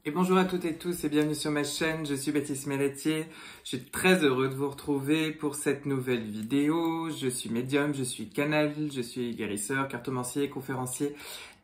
Et bonjour à toutes et tous et bienvenue sur ma chaîne, je suis Baptiste Melletier. Je suis très heureux de vous retrouver pour cette nouvelle vidéo. Je suis médium, je suis canal, je suis guérisseur, cartomancier, conférencier.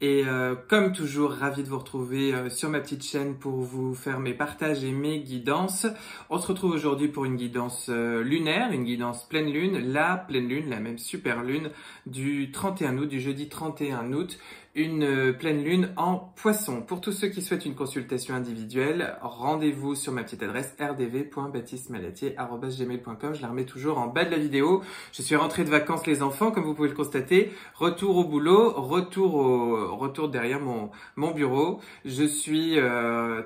Et comme toujours, ravi de vous retrouver sur ma petite chaîne pour vous faire mes partages et mes guidances. On se retrouve aujourd'hui pour une guidance lunaire, une guidance pleine lune, la pleine lune, la même super lune du 31 août, du jeudi 31 août. Une pleine lune en poisson. Pour tous ceux qui souhaitent une consultation individuelle, rendez-vous sur ma petite adresse rdv.baptistemelletier@gmail.com. Je la remets toujours en bas de la vidéo. Je suis rentré de vacances les enfants, comme vous pouvez le constater. Retour au boulot, retour derrière mon bureau. Je suis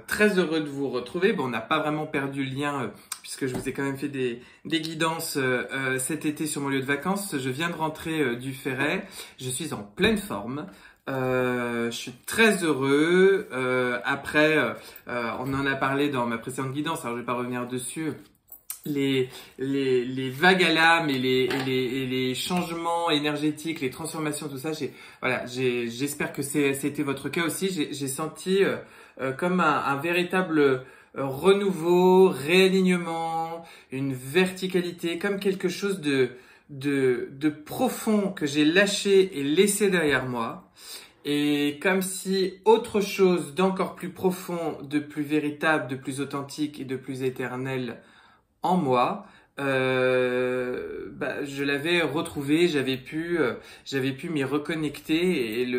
très heureux de vous retrouver. Bon, on n'a pas vraiment perdu le lien puisque je vous ai quand même fait des guidances cet été sur mon lieu de vacances. Je viens de rentrer du Ferret. Je suis en pleine forme. Je suis très heureux. Après, on en a parlé dans ma précédente guidance, alors je vais pas revenir dessus. Les vagues à l'âme et les changements énergétiques, les transformations, tout ça, j'espère que c'était votre cas aussi. J'ai senti comme un véritable renouveau, réalignement, une verticalité, comme quelque chose de profond que j'ai lâché et laissé derrière moi. Et comme si autre chose d'encore plus profond, de plus véritable, de plus authentique et de plus éternel en moi, je l'avais retrouvé, j'avais pu m'y reconnecter et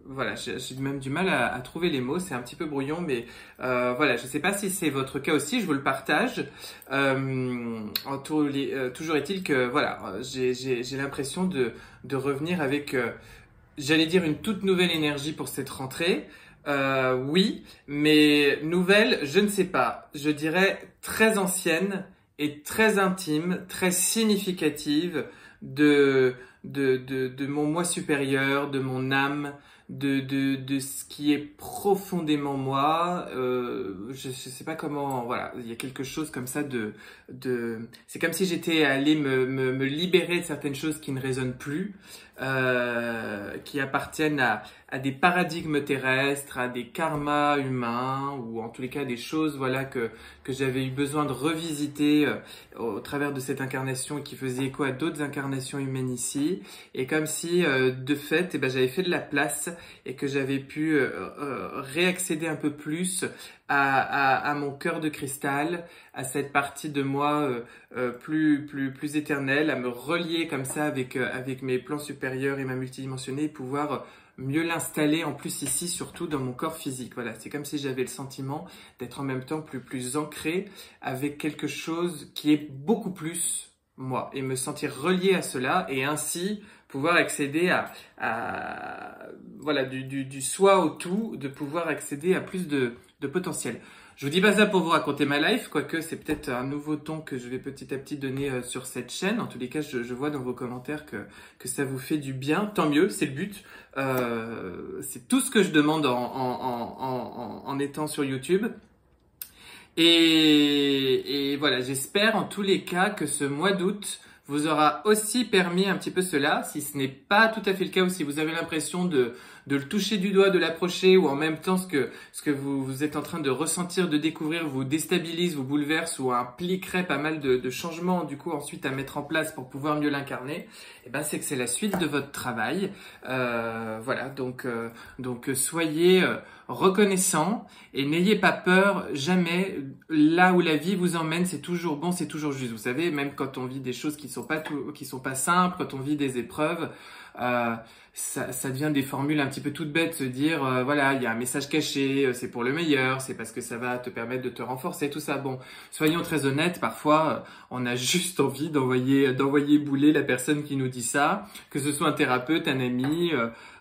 voilà, j'ai même du mal à trouver les mots, c'est un petit peu brouillon, mais voilà, je sais pas si c'est votre cas aussi, je vous le partage. Toujours est-il que voilà, j'ai l'impression de revenir avec, j'allais dire une toute nouvelle énergie pour cette rentrée. Oui, mais nouvelle, je ne sais pas. Je dirais très ancienne et très intime, très significative de mon moi supérieur, de mon âme, de ce qui est profondément moi. Je sais pas comment, voilà, il y a quelque chose comme ça c'est comme si j'étais allé me libérer de certaines choses qui ne résonnent plus, qui appartiennent à des paradigmes terrestres, à des karmas humains, ou en tous les cas des choses, voilà, que j'avais eu besoin de revisiter au travers de cette incarnation qui faisait écho à d'autres incarnations humaines ici, et comme si de fait, j'avais fait de la place et que j'avais pu réaccéder un peu plus à mon cœur de cristal, à cette partie de moi plus éternelle, à me relier comme ça avec mes plans supérieurs et ma multidimensionnée, et pouvoir mieux l'installer en plus ici, surtout dans mon corps physique. Voilà, c'est comme si j'avais le sentiment d'être en même temps plus ancré avec quelque chose qui est beaucoup plus moi, et me sentir relié à cela, et ainsi pouvoir accéder voilà, du soi au tout, de pouvoir accéder à plus de potentiel. Je vous dis pas ça pour vous raconter ma life, quoique c'est peut-être un nouveau ton que je vais petit à petit donner sur cette chaîne. En tous les cas, je vois dans vos commentaires que ça vous fait du bien. Tant mieux, c'est le but. C'est tout ce que je demande en étant sur YouTube. Et voilà, j'espère en tous les cas que ce mois d'août vous aura aussi permis un petit peu cela, si ce n'est pas tout à fait le cas, ou si vous avez l'impression de le toucher du doigt, de l'approcher, ou en même temps ce que vous êtes en train de ressentir, de découvrir, vous déstabilise, vous bouleverse, ou impliquerait pas mal de changements du coup ensuite à mettre en place pour pouvoir mieux l'incarner, et c'est que c'est la suite de votre travail. Voilà, donc soyez reconnaissants et n'ayez pas peur, jamais. Là où la vie vous emmène, c'est toujours bon, c'est toujours juste. Vous savez, même quand on vit des choses qui sont pas simples, quand on vit des épreuves, ça devient des formules un petit peu toutes bêtes, se dire voilà, il y a un message caché, c'est pour le meilleur, c'est parce que ça va te permettre de te renforcer, tout ça. Bon, soyons très honnêtes, parfois on a juste envie d'envoyer bouler la personne qui nous dit ça, que ce soit un thérapeute, un ami,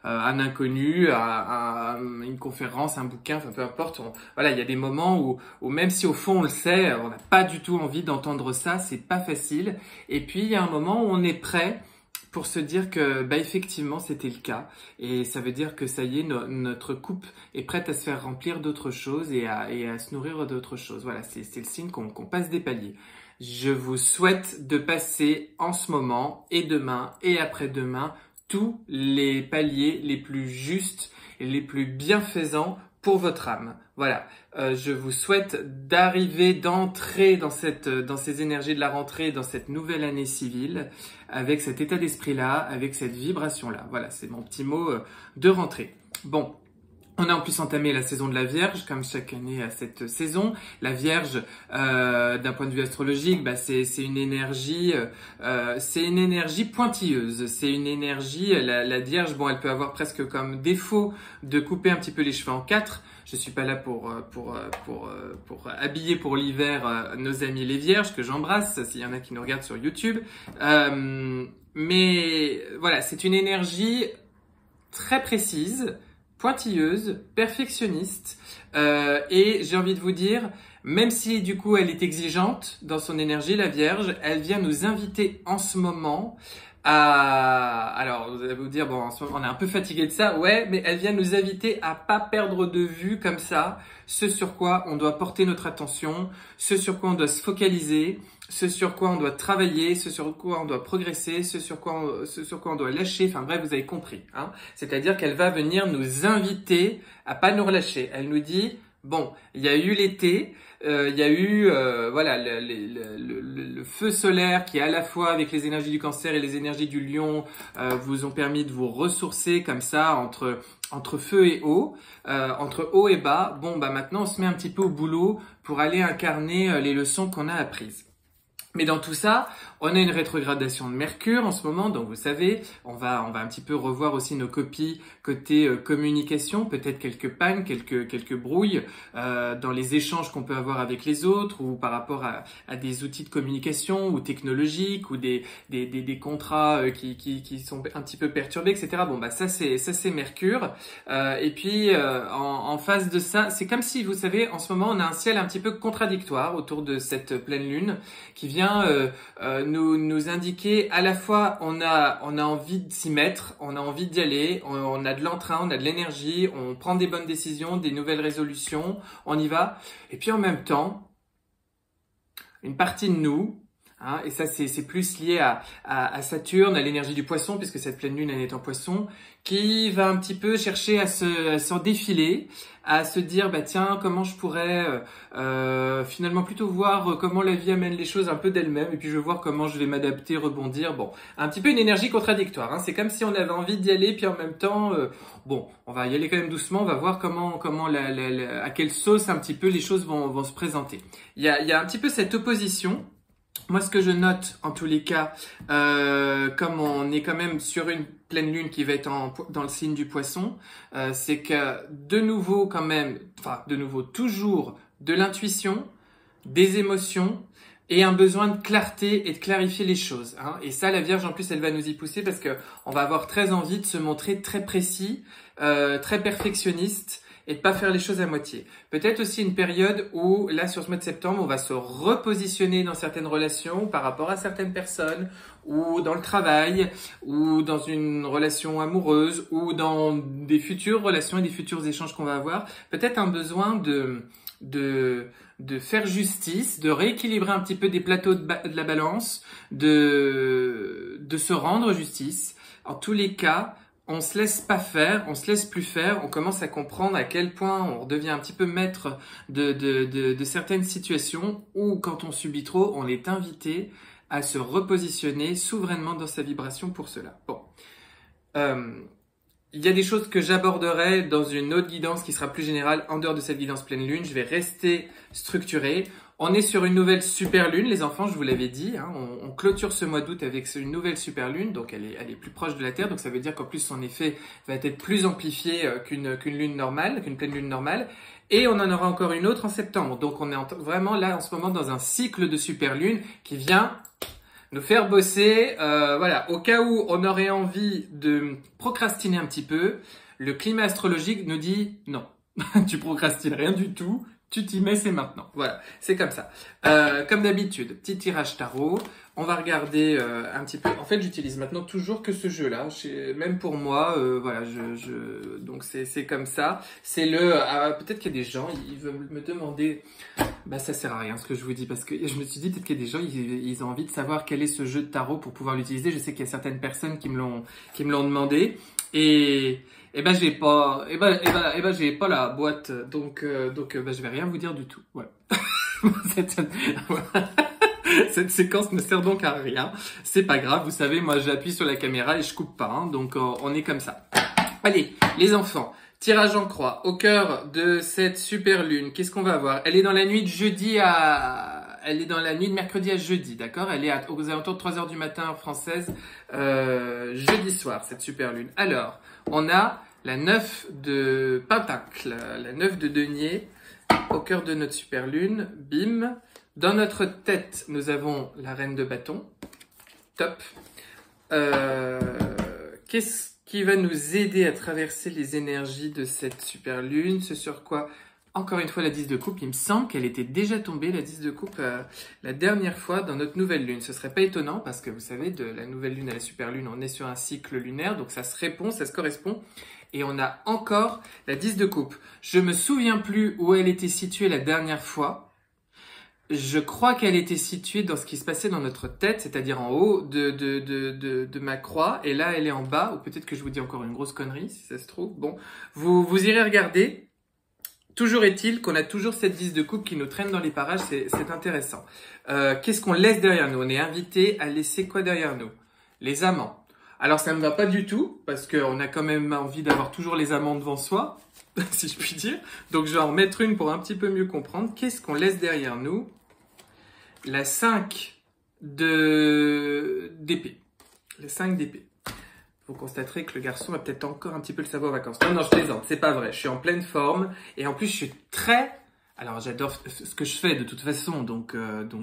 un inconnu, une conférence, un bouquin, enfin peu importe. Voilà, il y a des moments où même si au fond on le sait, on n'a pas du tout envie d'entendre ça, c'est pas facile. Et puis il y a un moment où on est prêt pour se dire que effectivement c'était le cas, et ça veut dire que ça y est, notre coupe est prête à se faire remplir d'autres choses et à se nourrir d'autres choses. Voilà, c'est le signe qu'on passe des paliers. Je vous souhaite de passer en ce moment et demain et après-demain tous les paliers les plus justes et les plus bienfaisants pour votre âme. Voilà, je vous souhaite d'entrer dans ces énergies de la rentrée, dans cette nouvelle année civile, avec cet état d'esprit-là, avec cette vibration-là. Voilà, c'est mon petit mot de rentrée. Bon. On a en plus entamé la saison de la Vierge, comme chaque année à cette saison. La Vierge, d'un point de vue astrologique, c'est une énergie pointilleuse. C'est une énergie, la Vierge, bon, elle peut avoir presque comme défaut de couper un petit peu les cheveux en quatre. Je suis pas là pour habiller pour l'hiver nos amis les Vierges que j'embrasse, s'il y en a qui nous regardent sur YouTube. Mais voilà, c'est une énergie très précise, pointilleuse, perfectionniste, et j'ai envie de vous dire, même si du coup elle est exigeante dans son énergie, la Vierge, elle vient nous inviter en ce moment alors vous allez vous dire, bon, en ce moment on est un peu fatigué de ça, ouais, mais elle vient nous inviter à pas perdre de vue comme ça ce sur quoi on doit porter notre attention, ce sur quoi on doit se focaliser, ce sur quoi on doit travailler, ce sur quoi on doit progresser, ce sur quoi on doit lâcher, enfin bref, vous avez compris, hein. C'est-à-dire qu'elle va venir nous inviter à pas nous relâcher. Elle nous dit, bon, il y a eu l'été, il y a eu voilà le feu solaire qui à la fois avec les énergies du Cancer et les énergies du Lion vous ont permis de vous ressourcer comme ça entre feu et eau, entre haut et bas. Bon, maintenant on se met un petit peu au boulot pour aller incarner les leçons qu'on a apprises. Mais dans tout ça, on a une rétrogradation de Mercure en ce moment, donc vous savez, on va un petit peu revoir aussi nos copies côté communication, peut-être quelques pannes, quelques brouilles dans les échanges qu'on peut avoir avec les autres ou par rapport à des outils de communication ou technologiques ou des contrats qui sont un petit peu perturbés, etc. Bon, ça c'est Mercure. Et puis en face de ça, c'est comme si, vous savez, en ce moment, on a un ciel un petit peu contradictoire autour de cette pleine lune qui vient nous indiquer à la fois on a envie de s'y mettre, on a envie d'y aller, on a de l'entrain, on a de l'énergie, on prend des bonnes décisions, des nouvelles résolutions, on y va. Et puis en même temps, une partie de nous, hein, et ça c'est plus lié à Saturne, à l'énergie du Poisson, puisque cette pleine lune elle est en Poisson, qui va un petit peu chercher à s'en défiler, à se dire tiens, comment je pourrais finalement plutôt voir comment la vie amène les choses un peu d'elle-même, et puis je vais voir comment je vais m'adapter, rebondir. Bon, un petit peu une énergie contradictoire, hein. C'est comme si on avait envie d'y aller, puis en même temps bon, on va y aller quand même doucement, on va voir comment à quelle sauce un petit peu les choses vont se présenter. Il y a un petit peu cette opposition. Moi, ce que je note, en tous les cas, comme on est quand même sur une pleine lune qui va être dans le signe du Poisson, c'est que de nouveau quand même, toujours de l'intuition, des émotions et un besoin de clarté et de clarifier les choses, hein. Et ça, la Vierge, en plus, elle va nous y pousser parce que on va avoir très envie de se montrer très précis, très perfectionniste, et de pas faire les choses à moitié. Peut-être aussi une période où, là, sur ce mois de septembre, on va se repositionner dans certaines relations par rapport à certaines personnes, ou dans le travail, ou dans une relation amoureuse, ou dans des futures relations et des futurs échanges qu'on va avoir. Peut-être un besoin de faire justice, de rééquilibrer un petit peu des plateaux de la balance, de se rendre justice. En tous les cas, on se laisse pas faire, on se laisse plus faire, on commence à comprendre à quel point on devient un petit peu maître de certaines situations où quand on subit trop, on est invité à se repositionner souverainement dans sa vibration pour cela. Bon. Il y a des choses que j'aborderai dans une autre guidance qui sera plus générale en dehors de cette guidance pleine lune. Je vais rester structuré. On est sur une nouvelle super lune, les enfants, je vous l'avais dit, hein, on clôture ce mois d'août avec une nouvelle super lune, donc elle est plus proche de la Terre, donc ça veut dire qu'en plus son effet va être plus amplifié qu'une lune normale, qu'une pleine lune normale, et on en aura encore une autre en septembre. Donc on est vraiment là en ce moment dans un cycle de super lune qui vient nous faire bosser, voilà, au cas où on aurait envie de procrastiner un petit peu, le climat astrologique nous dit non, tu procrastines rien du tout. Tu t'y mets, c'est maintenant. Voilà, c'est comme ça. Comme d'habitude, petit tirage tarot. On va regarder un petit peu. En fait, j'utilise maintenant toujours que ce jeu-là. Même pour moi, voilà, donc c'est comme ça. C'est peut-être qu'il y a des gens, ils veulent me demander. Ça sert à rien ce que je vous dis parce que je me suis dit peut-être qu'il y a des gens, ils ont envie de savoir quel est ce jeu de tarot pour pouvoir l'utiliser. Je sais qu'il y a certaines personnes qui me l'ont demandé. Et j'ai pas la boîte, donc je vais rien vous dire du tout. Voilà. Cette séquence ne sert donc à rien. C'est pas grave, vous savez, moi j'appuie sur la caméra et je coupe pas, hein, donc on est comme ça. Allez, les enfants, tirage en croix, au cœur de cette super lune, qu'est-ce qu'on va avoir? Elle est dans la nuit de elle est dans la nuit de mercredi à jeudi, d'accord? Elle est aux alentours de 3 h du matin heure française, jeudi soir, cette super lune. Alors, on a la 9 de Pentacle, la 9 de Denier, au cœur de notre super lune, bim. Dans notre tête, nous avons la reine de bâton, top. Qu'est-ce qui va nous aider à traverser les énergies de cette super lune? Ce sur quoi, encore une fois, la 10 de coupe. Il me semble qu'elle était déjà tombée, la 10 de coupe, la dernière fois dans notre nouvelle lune. Ce serait pas étonnant parce que vous savez, de la nouvelle lune à la super lune, on est sur un cycle lunaire, donc ça se répond, ça se correspond. Et on a encore la 10 de coupe. Je me souviens plus où elle était située la dernière fois. Je crois qu'elle était située dans ce qui se passait dans notre tête, c'est-à-dire en haut de ma croix, et là elle est en bas, ou peut-être que je vous dis encore une grosse connerie, si ça se trouve. Bon, vous irez regarder. Toujours est-il qu'on a toujours cette 10 de coupe qui nous traîne dans les parages, c'est intéressant. Qu'est-ce qu'on laisse derrière nous? On est invité à laisser quoi derrière nous? Les amants. Alors ça ne me va pas du tout, parce qu'on a quand même envie d'avoir toujours les amants devant soi, si je puis dire. Donc je vais en mettre une pour un petit peu mieux comprendre. Qu'est-ce qu'on laisse derrière nous? La 5 d'épée. La 5 d'épée. Vous constaterez que le garçon a peut-être encore un petit peu le cerveau en vacances. Non, je plaisante, c'est pas vrai. Je suis en pleine forme et en plus je suis très... Alors j'adore ce que je fais de toute façon, donc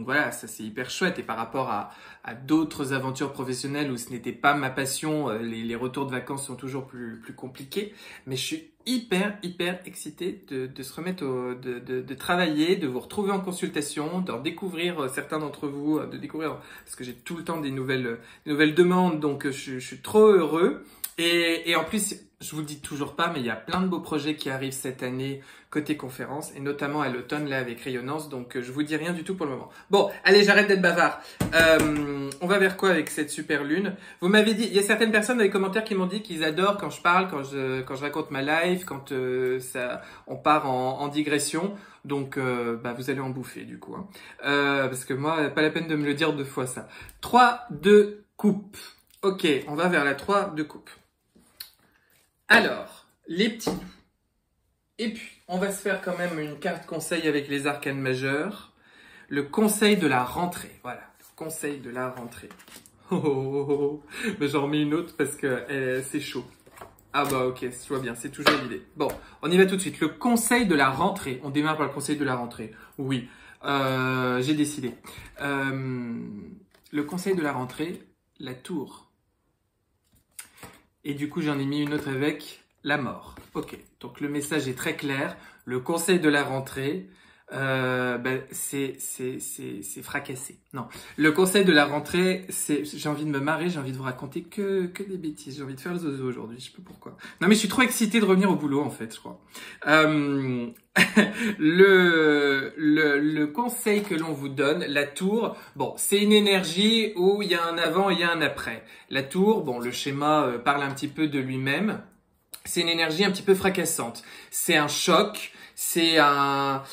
voilà, ça c'est hyper chouette. Et par rapport à d'autres aventures professionnelles où ce n'était pas ma passion, les retours de vacances sont toujours plus compliqués. Mais je suis hyper excité de se remettre, de travailler, de vous retrouver en consultation, de découvrir certains d'entre vous, de découvrir, parce que j'ai tout le temps des nouvelles demandes, donc je suis trop heureux. Et en plus, je vous le dis toujours pas, mais il y a plein de beaux projets qui arrivent cette année côté conférence, et notamment à l'automne là avec Rayonnance, donc je vous dis rien du tout pour le moment. Bon, allez, j'arrête d'être bavard. On va vers quoi avec cette super lune? Vous m'avez dit, il y a certaines personnes dans les commentaires qui m'ont dit qu'ils adorent quand je parle, quand je raconte ma life, quand on part en digression. Donc, vous allez en bouffer du coup, hein. Parce que moi, pas la peine de me le dire 2 fois ça. 3 de coupe. Ok, on va vers la 3 de coupe. Alors, les petits loups. Et puis, on va se faire quand même une carte conseil avec les arcanes majeurs. Le conseil de la rentrée. Voilà, le conseil de la rentrée. Mais j'en remets une autre parce que c'est chaud. Ah bah ok, je vois bien, c'est toujours l'idée. Bon, on y va tout de suite. Le conseil de la rentrée. On démarre par le conseil de la rentrée. Oui, j'ai décidé. Le conseil de la rentrée, la tour. Et du coup, j'en ai mis une autre avec la mort. Ok, donc le message est très clair. Le conseil de la rentrée, c'est fracassé. Non, le conseil de la rentrée, j'ai envie de me marrer, j'ai envie de vous raconter que des bêtises. J'ai envie de faire le zozo aujourd'hui, je sais pas pourquoi. Non mais je suis trop excitée de revenir au boulot en fait, je crois. Le conseil que l'on vous donne, la tour, bon, c'est une énergie où il y a un avant et il y a un après. La tour, bon, le schéma parle un petit peu de lui-même. C'est une énergie un petit peu fracassante. C'est un choc. Ça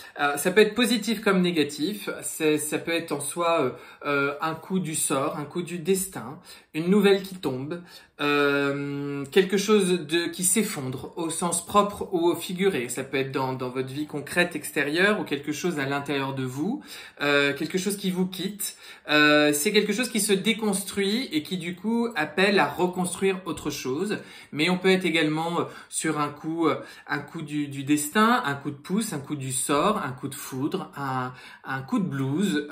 peut être positif comme négatif. Ça peut être en soi un coup du sort, un coup du destin, une nouvelle qui tombe, quelque chose qui s'effondre au sens propre ou au figuré. Ça peut être dans votre vie concrète extérieure ou quelque chose à l'intérieur de vous, quelque chose qui vous quitte. C'est quelque chose qui se déconstruit et qui du coup appelle à reconstruire autre chose. Mais on peut être également sur un coup du destin, un coup de pouce, un coup du sort, un coup de foudre, un coup de blues,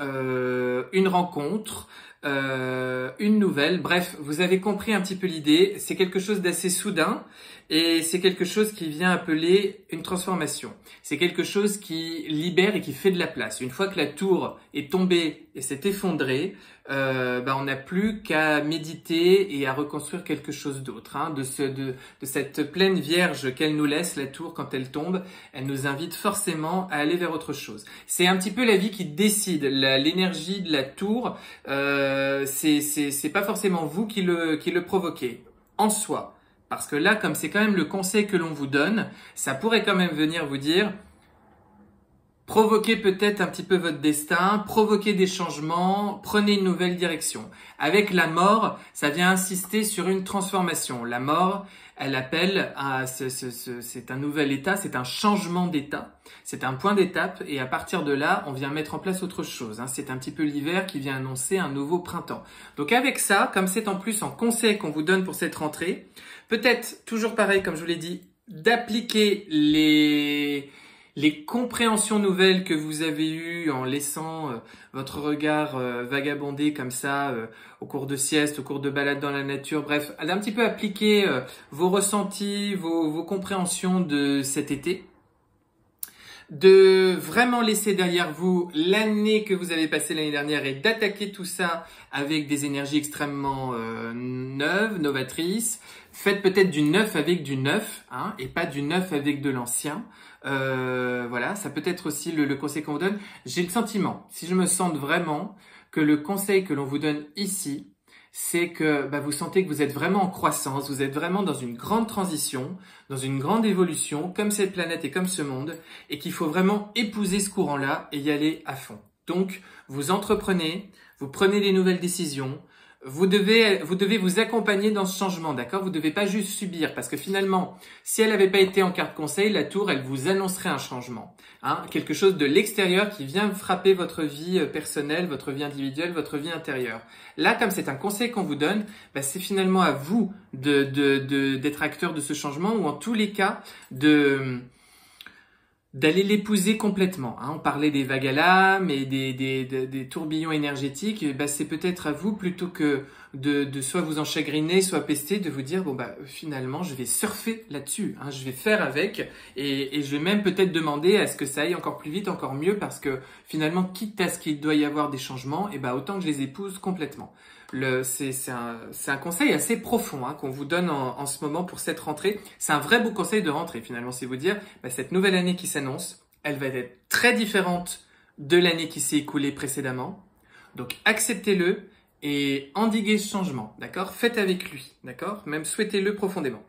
une rencontre, une nouvelle. Bref, vous avez compris un petit peu l'idée. C'est quelque chose d'assez soudain et c'est quelque chose qui vient appeler une transformation. C'est quelque chose qui libère et qui fait de la place. Une fois que la tour est tombée et s'est effondrée, on n'a plus qu'à méditer et à reconstruire quelque chose d'autre. Hein. De cette pleine vierge qu'elle nous laisse, la tour, quand elle tombe, elle nous invite forcément à aller vers autre chose. C'est un petit peu la vie qui décide. L'énergie de la tour, c'est pas forcément vous qui le provoquez en soi. Parce que là, comme c'est quand même le conseil que l'on vous donne, ça pourrait quand même venir vous dire, provoquez peut-être un petit peu votre destin, provoquez des changements, prenez une nouvelle direction. Avec la mort, ça vient insister sur une transformation. La mort, elle appelle à c'est un nouvel état, c'est un changement d'état, c'est un point d'étape et à partir de là, on vient mettre en place autre chose. C'est un petit peu l'hiver qui vient annoncer un nouveau printemps. Donc avec ça, comme c'est en plus en conseil qu'on vous donne pour cette rentrée, peut-être toujours pareil, comme je vous l'ai dit, d'appliquer les compréhensions nouvelles que vous avez eues en laissant votre regard vagabonder comme ça au cours de sieste, au cours de balade dans la nature, bref, d'un petit peu appliquer vos ressentis, vos compréhensions de cet été, de vraiment laisser derrière vous l'année que vous avez passée l'année dernière et d'attaquer tout ça avec des énergies extrêmement neuves, novatrices. Faites peut-être du neuf avec du neuf et pas du neuf avec de l'ancien. Voilà, ça peut être aussi le conseil qu'on vous donne. J'ai le sentiment, si je me sens vraiment, que le conseil que l'on vous donne ici, c'est que vous sentez que vous êtes vraiment en croissance, vous êtes vraiment dans une grande transition, dans une grande évolution, comme cette planète et comme ce monde, et qu'il faut vraiment épouser ce courant-là et y aller à fond. Donc, vous entreprenez, vous prenez des nouvelles décisions, vous devez vous accompagner dans ce changement, d'accord? Vous devez pas juste subir, parce que finalement, si elle n'avait pas été en carte conseil, la tour, elle vous annoncerait un changement, quelque chose de l'extérieur qui vient frapper votre vie personnelle, votre vie individuelle, votre vie intérieure. Là, comme c'est un conseil qu'on vous donne, c'est finalement à vous d'être acteur de ce changement, ou en tous les cas d'aller l'épouser complètement. On parlait des vagues à l'âme et des tourbillons énergétiques. C'est peut-être à vous, plutôt que de soit vous enchagriner, soit pester, de vous dire finalement je vais surfer là-dessus. Je vais faire avec et je vais même peut-être demander à ce que ça aille encore plus vite, encore mieux, parce que finalement, quitte à ce qu'il doit y avoir des changements, autant que je les épouse complètement. C'est un conseil assez profond qu'on vous donne en ce moment pour cette rentrée. C'est un vrai beau conseil de rentrée finalement, c'est vous dire cette nouvelle année qui s'annonce, elle va être très différente de l'année qui s'est écoulée précédemment. Donc acceptez-le et endiguez ce changement, d'accord? Faites avec lui, d'accord? Même souhaitez-le profondément.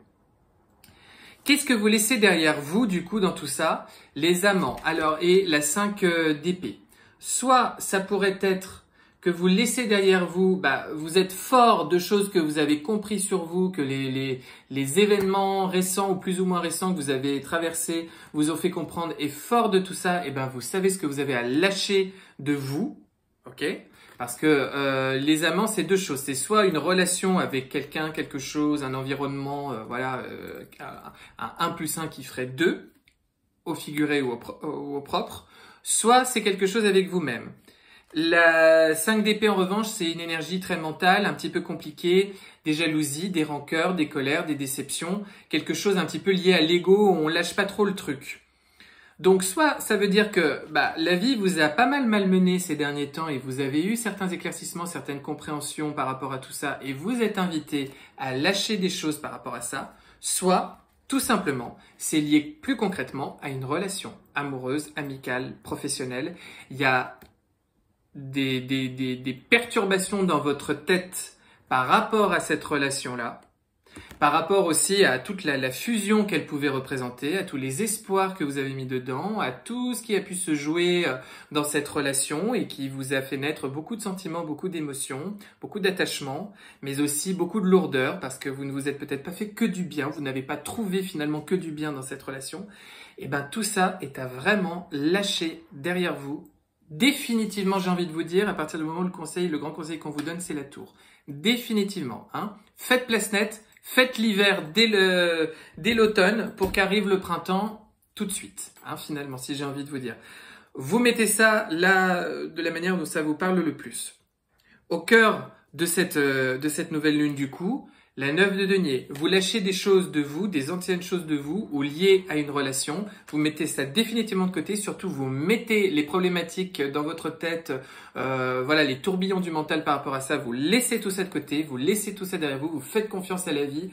Qu'est-ce que vous laissez derrière vous du coup dans tout ça? Les amants, alors, et la 5 d'épée. Soit ça pourrait être que vous laissez derrière vous, vous êtes fort de choses que vous avez compris sur vous, que les événements récents ou plus ou moins récents que vous avez traversés vous ont fait comprendre, et fort de tout ça, vous savez ce que vous avez à lâcher de vous, ok? Parce que les amants, c'est deux choses. C'est soit une relation avec quelqu'un, quelque chose, un environnement, un 1 plus 1 qui ferait 2, au figuré ou au propre, soit c'est quelque chose avec vous-même. La 5 d'épée, en revanche, c'est une énergie très mentale, un petit peu compliquée, des jalousies, des rancœurs, des colères, des déceptions, quelque chose un petit peu lié à l'ego, où on lâche pas trop le truc. Donc, soit ça veut dire que la vie vous a pas mal malmené ces derniers temps et vous avez eu certains éclaircissements, certaines compréhensions par rapport à tout ça, et vous êtes invité à lâcher des choses par rapport à ça, soit tout simplement, c'est lié plus concrètement à une relation amoureuse, amicale, professionnelle. Il y a des perturbations dans votre tête par rapport à cette relation-là, par rapport aussi à toute la fusion qu'elle pouvait représenter, à tous les espoirs que vous avez mis dedans, à tout ce qui a pu se jouer dans cette relation et qui vous a fait naître beaucoup de sentiments, beaucoup d'émotions, beaucoup d'attachements, mais aussi beaucoup de lourdeur, parce que vous ne vous êtes peut-être pas fait que du bien, vous n'avez pas trouvé finalement que du bien dans cette relation. Et tout ça est à vraiment lâcher derrière vous. Définitivement, j'ai envie de vous dire, à partir du moment où le grand conseil qu'on vous donne, c'est la tour. Définitivement, Faites place nette, faites l'hiver dès l'automne pour qu'arrive le printemps tout de suite, finalement, si j'ai envie de vous dire. Vous mettez ça là, de la manière dont ça vous parle le plus. Au cœur de cette nouvelle lune du coup, la 9 de denier, vous lâchez des choses de vous, des anciennes choses de vous ou liées à une relation, vous mettez ça définitivement de côté, surtout vous mettez les problématiques dans votre tête, les tourbillons du mental par rapport à ça, vous laissez tout ça de côté, vous laissez tout ça derrière vous, vous faites confiance à la vie,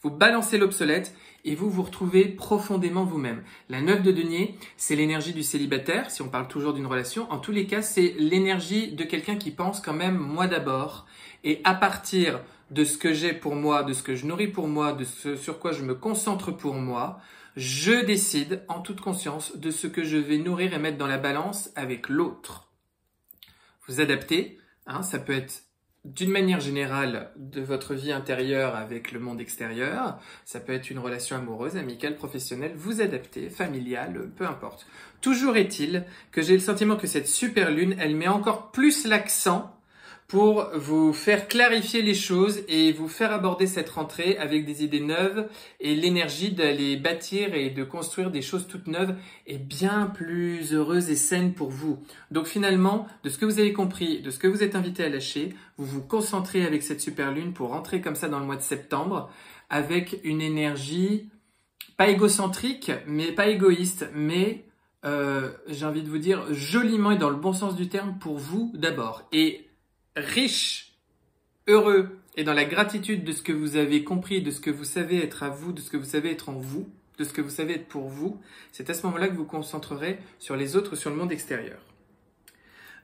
vous balancez l'obsolète et vous vous retrouvez profondément vous-même. La 9 de denier, c'est l'énergie du célibataire, si on parle toujours d'une relation, en tous les cas c'est l'énergie de quelqu'un qui pense quand même moi d'abord, et à partir de ce que j'ai pour moi, de ce que je nourris pour moi, de ce sur quoi je me concentre pour moi, je décide en toute conscience de ce que je vais nourrir et mettre dans la balance avec l'autre. Vous adaptez, hein, ça peut être d'une manière générale de votre vie intérieure avec le monde extérieur, ça peut être une relation amoureuse, amicale, professionnelle, vous adaptez, familiale, peu importe. Toujours est-il que j'ai le sentiment que cette super lune, elle met encore plus l'accent pour vous faire clarifier les choses et vous faire aborder cette rentrée avec des idées neuves et l'énergie d'aller bâtir et de construire des choses toutes neuves et bien plus heureuses et saines pour vous. Donc finalement, de ce que vous avez compris, de ce que vous êtes invité à lâcher, vous vous concentrez avec cette super lune pour rentrer comme ça dans le mois de septembre avec une énergie pas égocentrique, mais pas égoïste, mais j'ai envie de vous dire joliment et dans le bon sens du terme pour vous d'abord. Et riche, heureux et dans la gratitude de ce que vous avez compris, de ce que vous savez être à vous, de ce que vous savez être en vous, de ce que vous savez être pour vous, c'est à ce moment-là que vous vous concentrerez sur les autres, sur le monde extérieur.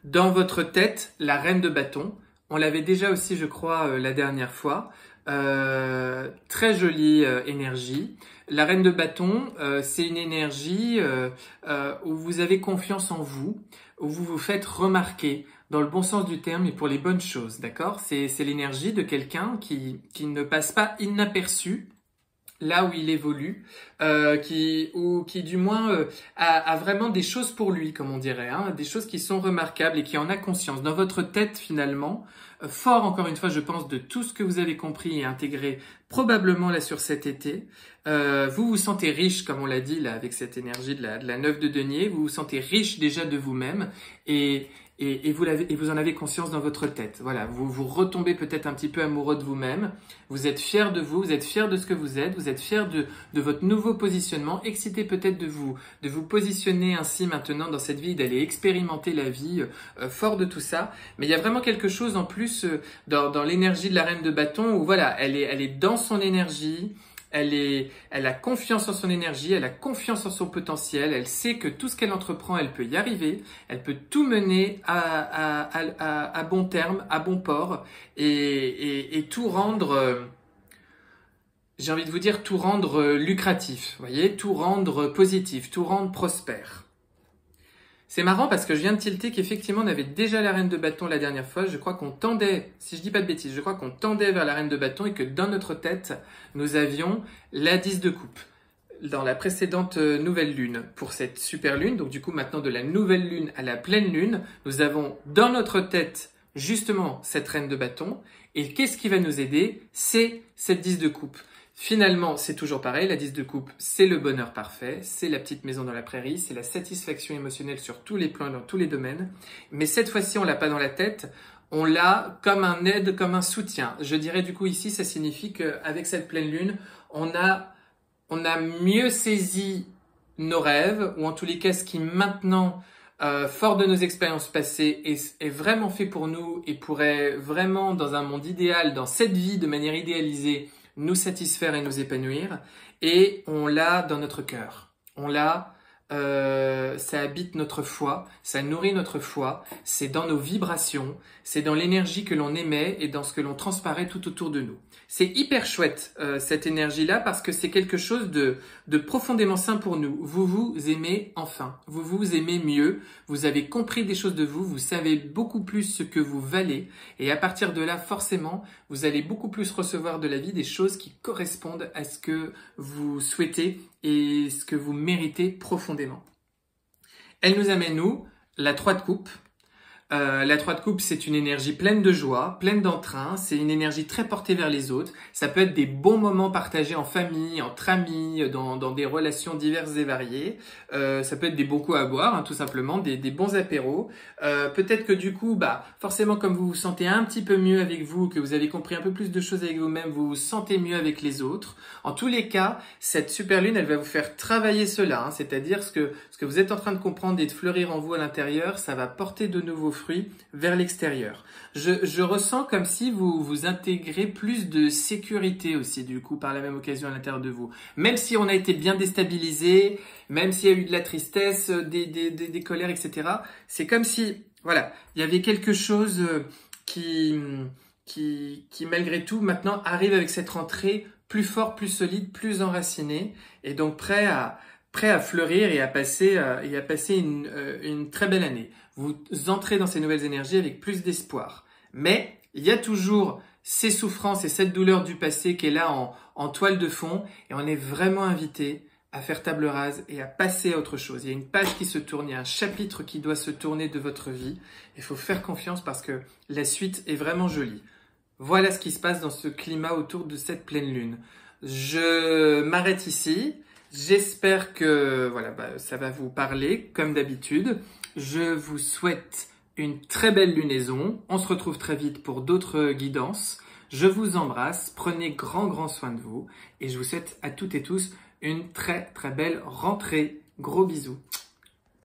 Dans votre tête, la reine de bâton, on l'avait déjà aussi, je crois, la dernière fois, très jolie énergie. La reine de bâton, c'est une énergie où vous avez confiance en vous, où vous vous faites remarquer, dans le bon sens du terme et pour les bonnes choses, d'accord? C'est l'énergie de quelqu'un qui ne passe pas inaperçu là où il évolue, qui du moins a vraiment des choses pour lui, comme on dirait, hein, des choses qui sont remarquables et qui en a conscience. Dans votre tête, finalement, fort encore une fois, je pense, de tout ce que vous avez compris et intégré probablement là sur cet été, vous vous sentez riche, comme on l'a dit là, avec cette énergie de la 9 de denier, vous vous sentez riche déjà de vous-même et vous en avez conscience dans votre tête. Voilà, vous retombez peut-être un petit peu amoureux de vous-même, vous êtes fier de vous êtes fier de ce que vous êtes fier de votre nouveau positionnement, excité peut-être de vous positionner ainsi maintenant dans cette vie, d'aller expérimenter la vie, fort de tout ça. Mais il y a vraiment quelque chose en plus dans l'énergie de la reine de bâton où voilà, elle est dans son énergie. Elle a confiance en son énergie, elle a confiance en son potentiel, elle sait que tout ce qu'elle entreprend, elle peut y arriver, elle peut tout mener à bon terme, à bon port et tout rendre, j'ai envie de vous dire, tout rendre lucratif, vous voyez, tout rendre positif, tout rendre prospère. C'est marrant parce que je viens de tilter qu'effectivement on avait déjà la reine de bâton la dernière fois. Je crois qu'on tendait, si je dis pas de bêtises, je crois qu'on tendait vers la reine de bâton et que dans notre tête, nous avions la 10 de coupe dans la précédente nouvelle lune. Pour cette super lune, donc du coup maintenant de la nouvelle lune à la pleine lune, nous avons dans notre tête justement cette reine de bâton. Et qu'est-ce qui va nous aider? C'est cette 10 de coupe. Finalement, c'est toujours pareil, la 10 de coupe, c'est le bonheur parfait, c'est la petite maison dans la prairie, c'est la satisfaction émotionnelle sur tous les plans, dans tous les domaines. Mais cette fois-ci, on l'a pas dans la tête, on l'a comme un aide, comme un soutien. Je dirais du coup ici, ça signifie qu'avec cette pleine lune, on a mieux saisi nos rêves, ou en tous les cas, ce qui maintenant, fort de nos expériences passées, est vraiment fait pour nous et pourrait vraiment, dans un monde idéal, dans cette vie de manière idéalisée, nous satisfaire et nous épanouir, et on l'a dans notre cœur. On l'a, ça habite notre foi, ça nourrit notre foi, c'est dans nos vibrations, c'est dans l'énergie que l'on émet et dans ce que l'on transparaît tout autour de nous. C'est hyper chouette cette énergie-là parce que c'est quelque chose de profondément sain pour nous. Vous vous aimez enfin, vous vous aimez mieux, vous avez compris des choses de vous, vous savez beaucoup plus ce que vous valez et à partir de là, forcément, vous allez beaucoup plus recevoir de la vie des choses qui correspondent à ce que vous souhaitez et ce que vous méritez profondément. Elle nous amène, nous, la 3 de coupe. La 3 de coupe, c'est une énergie pleine de joie, pleine d'entrain, c'est une énergie très portée vers les autres. Ça peut être des bons moments partagés en famille, entre amis, dans des relations diverses et variées. Ça peut être des bons coups à boire, hein, tout simplement, des bons apéros. Peut-être que du coup, forcément, comme vous vous sentez un petit peu mieux avec vous, que vous avez compris un peu plus de choses avec vous-même, vous vous sentez mieux avec les autres. En tous les cas, cette super lune, elle va vous faire travailler cela, hein, c'est-à-dire ce que vous êtes en train de comprendre et de fleurir en vous à l'intérieur, ça va porter de nouveaux fruits vers l'extérieur. Je ressens comme si vous intégrez plus de sécurité aussi, du coup, par la même occasion à l'intérieur de vous. Même si on a été bien déstabilisé, même s'il y a eu de la tristesse, des colères, etc. C'est comme si, voilà, il y avait quelque chose qui qui malgré tout maintenant arrive avec cette rentrée plus fort, plus solide, plus enraciné et donc prêt à fleurir et à passer une très belle année. Vous entrez dans ces nouvelles énergies avec plus d'espoir. Mais il y a toujours ces souffrances et cette douleur du passé qui est là en toile de fond et on est vraiment invité à faire table rase et à passer à autre chose. Il y a une page qui se tourne, il y a un chapitre qui doit se tourner de votre vie. Il faut faire confiance parce que la suite est vraiment jolie. Voilà ce qui se passe dans ce climat autour de cette pleine lune. Je m'arrête ici. J'espère que voilà, ça va vous parler comme d'habitude. Je vous souhaite une très belle lunaison. On se retrouve très vite pour d'autres guidances. Je vous embrasse. Prenez grand soin de vous. Et je vous souhaite à toutes et tous une très belle rentrée. Gros bisous.